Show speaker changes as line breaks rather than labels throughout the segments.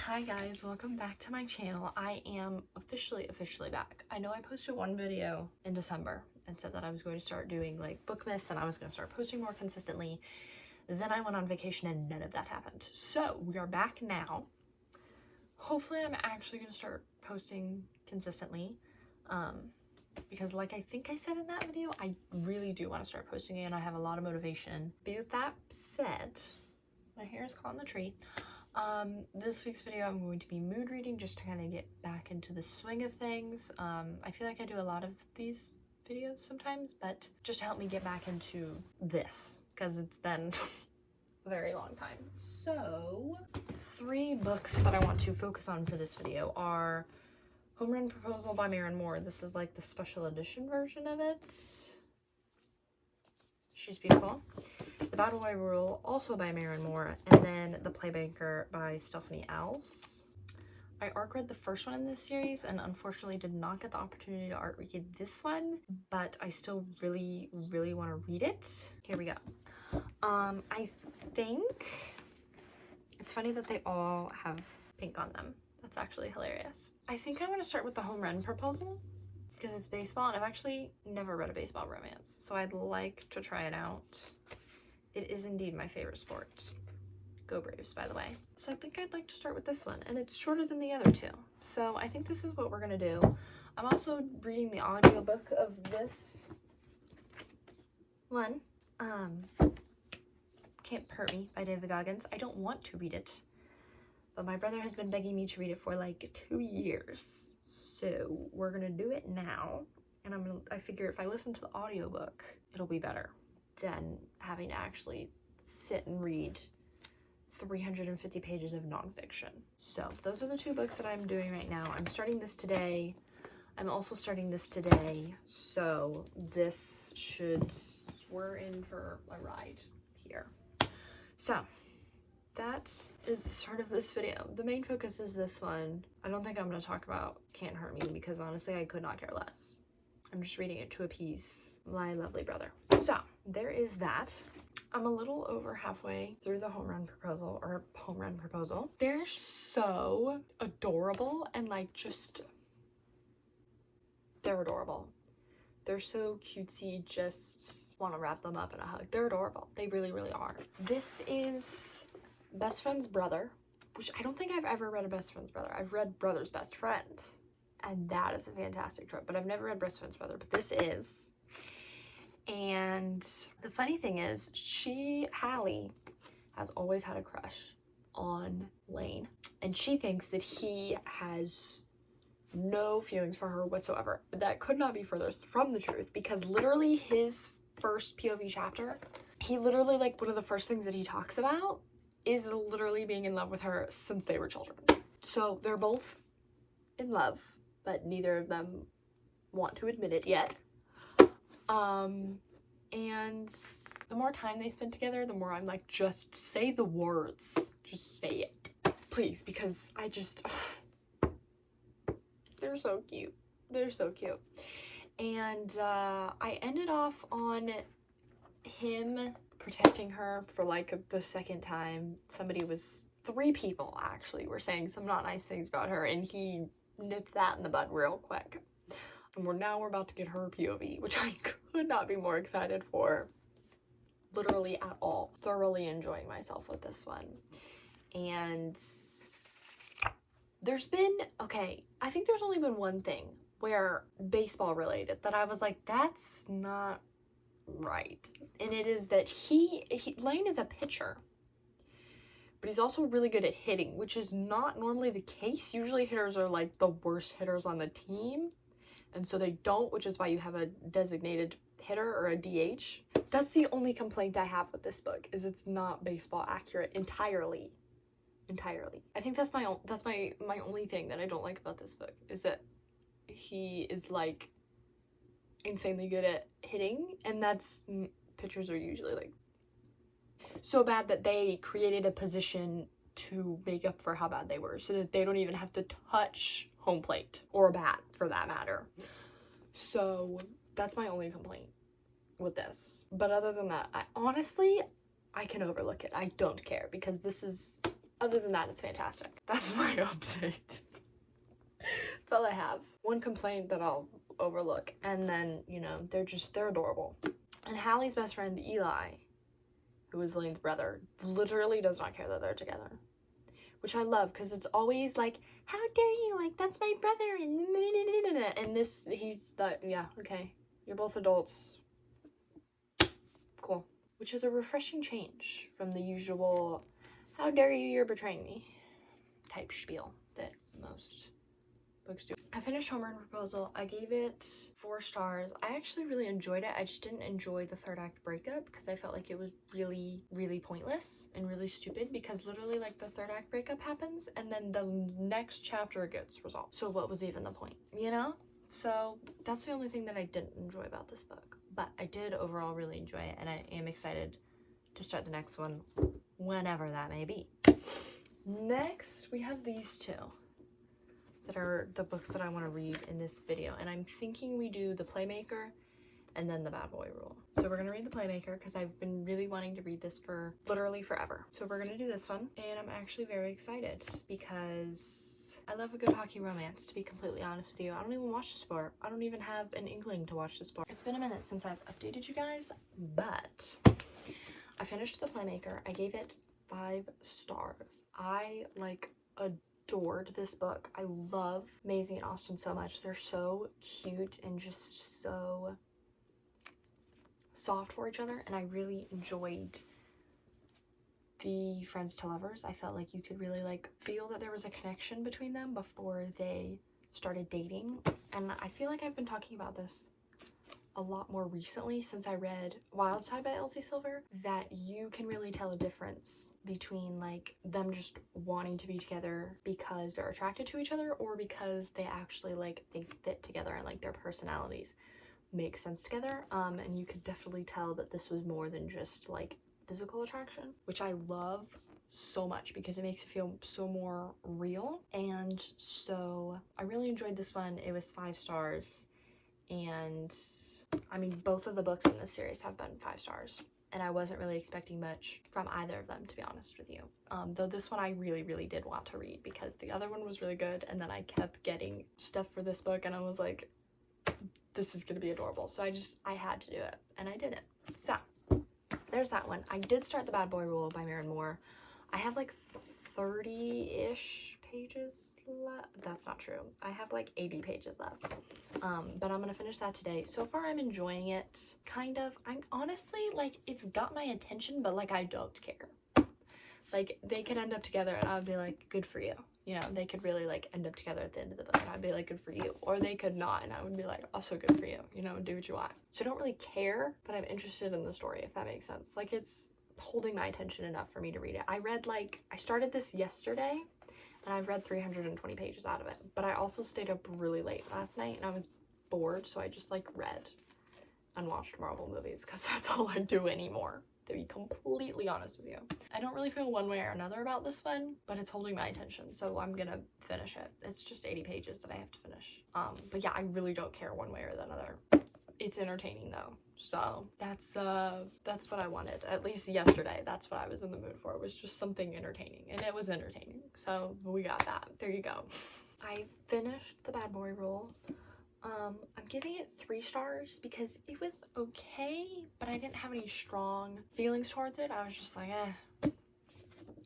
Hi guys, welcome back to my channel. I am officially back. I know I posted one video in December and said that I was going to start doing like Bookmas and I was going to start posting more consistently. Then I went on vacation and none of that happened. So we are back now. Hopefully I'm actually going to start posting consistently because like I think I said in that video, I really do want to start posting it and I have a lot of motivation. But with that said, my hair is caught in the tree. This week's video I'm going to be mood reading just to kind of get back into the swing of things. I feel like I do a lot of these videos sometimes, but just to help me get back into this because it's been a very long time. So 3 books that I want to focus on for this video are Home Run Proposal by Maren Moore. This is like the special edition version of it. She's beautiful. The Battle Boy Rule, also by Maren Moore, and then The Playbanker by Stephanie Else. I arc read the first one in this series and unfortunately did not get the opportunity to art read this one, but I still really want to read it. Here we go. I think it's funny that they all have pink on them. That's actually hilarious. I think I want to start with the Home Run Proposal because it's baseball and I've actually never read a baseball romance, so I'd like to try it out. It is indeed my favorite sport. Go Braves, by the way. So I think I'd like to start with this one, and it's shorter than the other 2. So I think this is what we're gonna do. I'm also reading the audiobook of this one. Can't Hurt Me by David Goggins. I don't want to read it, but my brother has been begging me to read it for like 2 years. So we're gonna do it now, and I figure if I listen to the audiobook, it'll be better than having to actually sit and read 350 pages of nonfiction. So those are the 2 books that I'm doing right now. I'm starting this today. I'm also starting this today. So we're in for a ride here. So that is the start of this video. The main focus is this one. I don't think I'm going to talk about Can't Hurt Me because honestly I could not care less. I'm just reading it to appease my lovely brother. So there is that. I'm a little over halfway through the Home Run Proposal. They're so adorable and like they're adorable. They're so cutesy, just want to wrap them up in a hug. They're adorable. They really are. This is Best Friend's Brother, which I don't think I've ever read a Best Friend's Brother. I've read Brother's Best Friend, and that is a fantastic trope, but I've never read Best Friend's Brother, but this is. And the funny thing is, Hallie, has always had a crush on Lane, and she thinks that he has no feelings for her whatsoever. But that could not be further from the truth, because literally his first POV chapter, he literally, like, one of the first things that he talks about is literally being in love with her since they were children. So they're both in love, but neither of them want to admit it yet. And the more time they spend together, the more I'm like, just say the words. Just say it, please, because they're so cute. They're so cute. And I ended off on him protecting her for like the second time. 3 people actually were saying some not nice things about her, and he nipped that in the bud real quick. And we're about to get her POV, which I could not be more excited for, literally at all. Thoroughly enjoying myself with this one. And I think there's only been one thing where baseball related that I was like, that's not right. And it is that Lane is a pitcher, but he's also really good at hitting, which is not normally the case. Usually hitters are like the worst hitters on the team. And so they don't, which is why you have a designated hitter or a DH. That's the only complaint I have with this book, is it's not baseball accurate entirely. I think that's my only thing that I don't like about this book, is that he is like insanely good at hitting, and pitchers are usually like so bad that they created a position to make up for how bad they were, so that they don't even have to touch home plate or a bat for that matter. So that's my only complaint with this. But other than that, I can overlook it. I don't care, because this is Other than that, it's fantastic. That's my update. That's all I have. One complaint that I'll overlook, and then, you know, they're adorable. And Hallie's best friend, Eli, who is Lane's brother, literally does not care that they're together. Which I love, because it's always like, how dare you, like, that's my brother, and this, he's like, yeah, okay, you're both adults. Cool. Which is a refreshing change from the usual, how dare you, you're betraying me type spiel that most books do. I finished Homeland Proposal. I gave it 4 stars. I actually really enjoyed it. I just didn't enjoy the third act breakup because I felt like it was really, really pointless and really stupid, because literally like the third act breakup happens and then the next chapter gets resolved. So what was even the point, you know? So that's the only thing that I didn't enjoy about this book. But I did overall really enjoy it, and I am excited to start the next one whenever that may be. Next, we have these two that are the books that I want to read in this video, and I'm thinking we do The Playmaker and then The Bad Boy Rule. So we're gonna read The Playmaker because I've been really wanting to read this for literally forever. So we're gonna do this one, and I'm actually very excited because I love a good hockey romance, to be completely honest with you. I don't even watch the sport. I don't even have an inkling to watch the sport. It's been a minute since I've updated you guys, but I finished The Playmaker. I gave it 5 stars. I adored this book. I love Maisie and Austin so much. They're so cute and just so soft for each other, and I really enjoyed the friends to lovers. I felt like you could really feel that there was a connection between them before they started dating, and I feel like I've been talking about this a lot more recently since I read Wild Side by Elsie Silver, that you can really tell a difference between them just wanting to be together because they're attracted to each other, or because they actually they fit together and their personalities make sense together. And you could definitely tell that this was more than just physical attraction, which I love so much because it makes it feel so more real. And so I really enjoyed this one. It was 5 stars, and I mean, both of the books in this series have been 5 stars, and I wasn't really expecting much from either of them, to be honest with you. Though this one I really, really did want to read because the other one was really good, and then I kept getting stuff for this book, and I was like, this is gonna be adorable. So I had to do it, and I did it. So there's that one. I did start The Bad Boy Rule by Maren Moore. I have 30-ish pages left. That's not true. I have 80 pages left. But I'm gonna finish that today. So far I'm enjoying it, kind of. I'm honestly it's got my attention, but I don't care. They could end up together and I would be like, good for you. You know, they could really end up together at the end of the book and I'd be like, good for you. Or they could not, and I would be like, also good for you. You know, do what you want. So I don't really care, but I'm interested in the story, if that makes sense. It's holding my attention enough for me to read it. I read I started this yesterday, and I've read 320 pages out of it. But I also stayed up really late last night and I was bored, so I just read and watched Marvel movies because that's all I do anymore, to be completely honest with you. I don't really feel one way or another about this one, but it's holding my attention, so I'm gonna finish it. It's just 80 pages that I have to finish. But yeah, I really don't care one way or the other. It's entertaining though, so that's what I wanted. At least yesterday, that's what I was in the mood for, was just something entertaining, and it was entertaining, so we got that. There you go. I finished The Bad Boy Rule. I'm giving it 3 stars because it was okay, but I didn't have any strong feelings towards it. I was just like,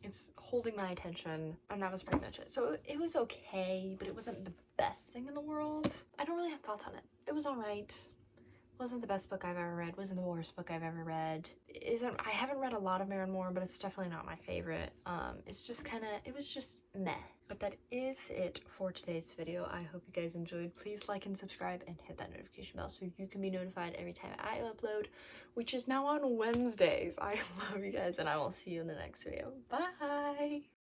it's holding my attention, and that was pretty much it. So it was okay, but it wasn't the best thing in the world. I don't really have thoughts on it. It was alright. Wasn't the best book I've ever read. Wasn't the worst book I've ever read. I haven't read a lot of Maren Moore, but it's definitely not my favorite. It's just it was just meh. But that is it for today's video. I hope you guys enjoyed. Please like and subscribe and hit that notification bell so you can be notified every time I upload, which is now on Wednesdays. I love you guys, and I will see you in the next video. Bye!